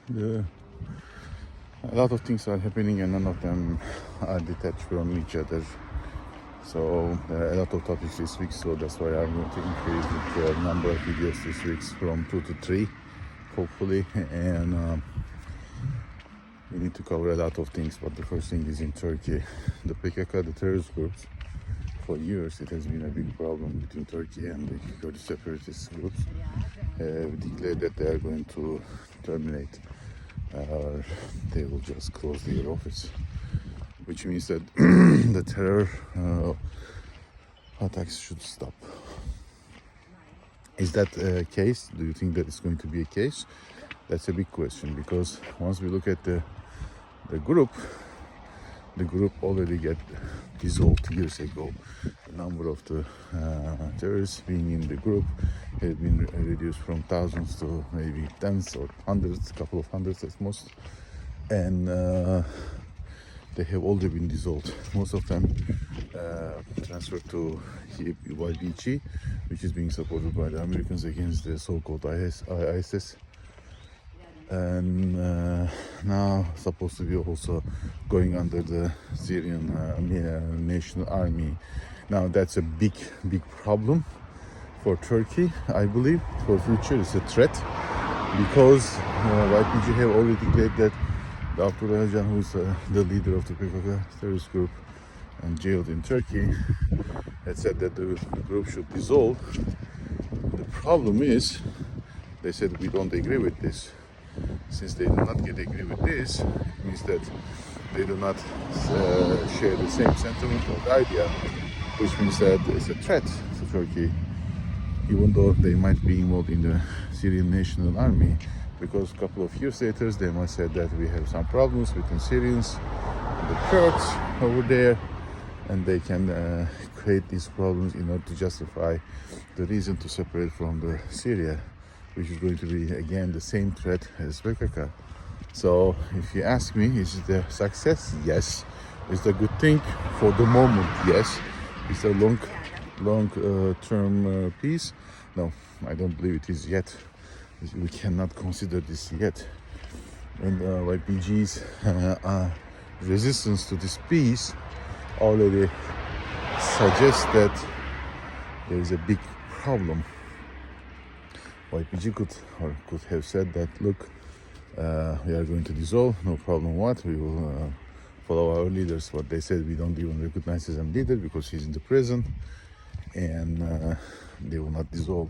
A lot of things are happening and none of them are detached from each other. So there are a lot of topics this week, so that's why I'm going to increase the number of videos this week from 2 to 3, hopefully. And we need to cover a lot of things, but the first thing is in Turkey. The PKK, the terrorist groups, for years it has been a big problem between Turkey and the Kurdish separatist groups. Declared that they are going to terminate, or they will just close their office, which means that the terror attacks should stop. Is that a case? Do you think that it's going to be a case? That's a big question, because once we look at the group already got dissolved years ago. The number of the terrorists being in the group had been reduced from thousands to maybe tens or hundreds, a couple of hundreds at most, and they have already been dissolved. Most of them transferred to YPG, which is being supported by the Americans against the so-called ISIS. And now supposed to be also going under the Syrian National Army. Now that's a big problem for Turkey, I believe. For future, it's a threat, because YPG have already declared that Abdullah Öcalan, who is the leader of the PKK terrorist group and jailed in Turkey, had said that the group should dissolve. The problem is, they said we don't agree with this. Since they do not agree with this, it means that they do not share the same sentiment or idea, which means that it's a threat to Turkey, even though they might be involved in the Syrian National Army, because a couple of years later they might say that we have some problems between Syrians and the Kurds over there, and they can create these problems in order to justify the reason to separate from the Syria, which is going to be again the same threat as PKK. So if you ask me, is it a success? Yes. Is it a good thing? For the moment, yes. Is it a long-term peace? No, I don't believe it is yet. We cannot consider this yet. And YPG's resistance to this peace already suggests that there is a big problem. YPG could have said that, look, we are going to dissolve, no problem what, we will follow our leaders. But they said we don't even recognize him as a leader because he's in the prison, and they will not dissolve,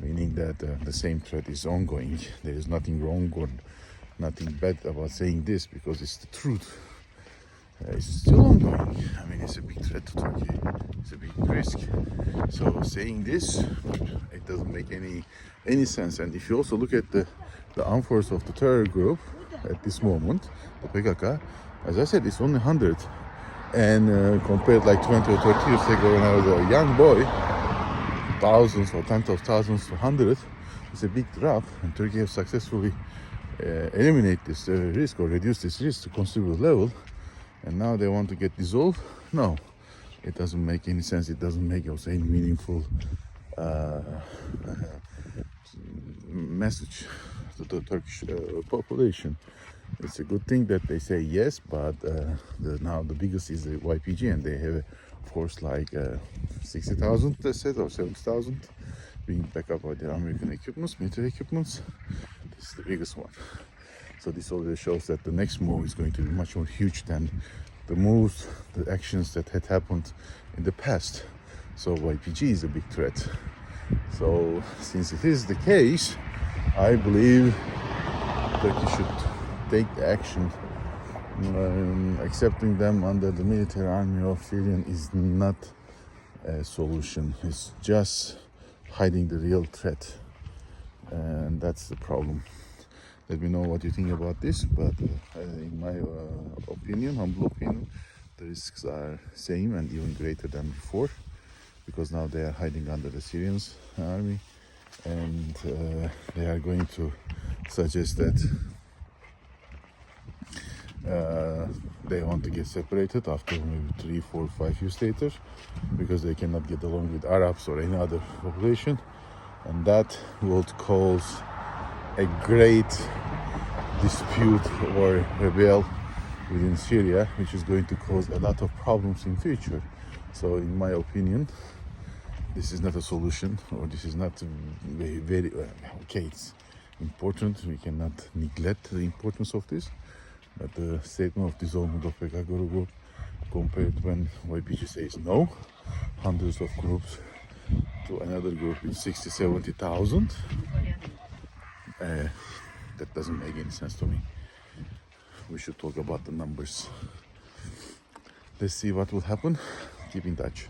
meaning that the same threat is ongoing. There is nothing wrong or nothing bad about saying this, because it's the truth. It's still ongoing. I mean, it's a big threat to Turkey. It's a big risk. So saying this, it doesn't make any sense. And if you also look at the armed force of the terror group at this moment, the PKK, as I said, it's only 100. And compared like 20 or 30 years ago when I was a young boy, thousands or tens of thousands to 100, it's a big drop. And Turkey has successfully eliminated this risk, or reduced this risk to considerable level. And now they want to get dissolved? No, it doesn't make any sense. It doesn't make also any meaningful message to the Turkish population. It's a good thing that they say yes, but now the biggest is the YPG, and they have, of course, like 60,000, they said, or 70,000, being backed up by their American equipments, military equipments. This is the biggest one. So this already shows that the next move is going to be much more huge than the moves, the actions that had happened in the past. So YPG is a big threat. So since it is the case, I believe Turkey should take the action. Accepting them under the military army of Syria is not a solution. It's just hiding the real threat, and that's the problem. Let me know what you think about this, but in my opinion, humble opinion, the risks are same and even greater than before, because now they are hiding under the Syrian army, and they are going to suggest that they want to get separated after maybe 3, 4, 5 years later, because they cannot get along with Arabs or any other population, and that would cause a great dispute or rebel within Syria, which is going to cause a lot of problems in future. So in my opinion, this is not a solution, or this is not very okay. It's important. We cannot neglect the importance of this. But the statement of dissolvement of PKK group compared when YPG says no, hundreds of groups to another group with 60, 70,000, that doesn't make any sense to me. We should talk about the numbers. Let's see what will happen. Keep in touch.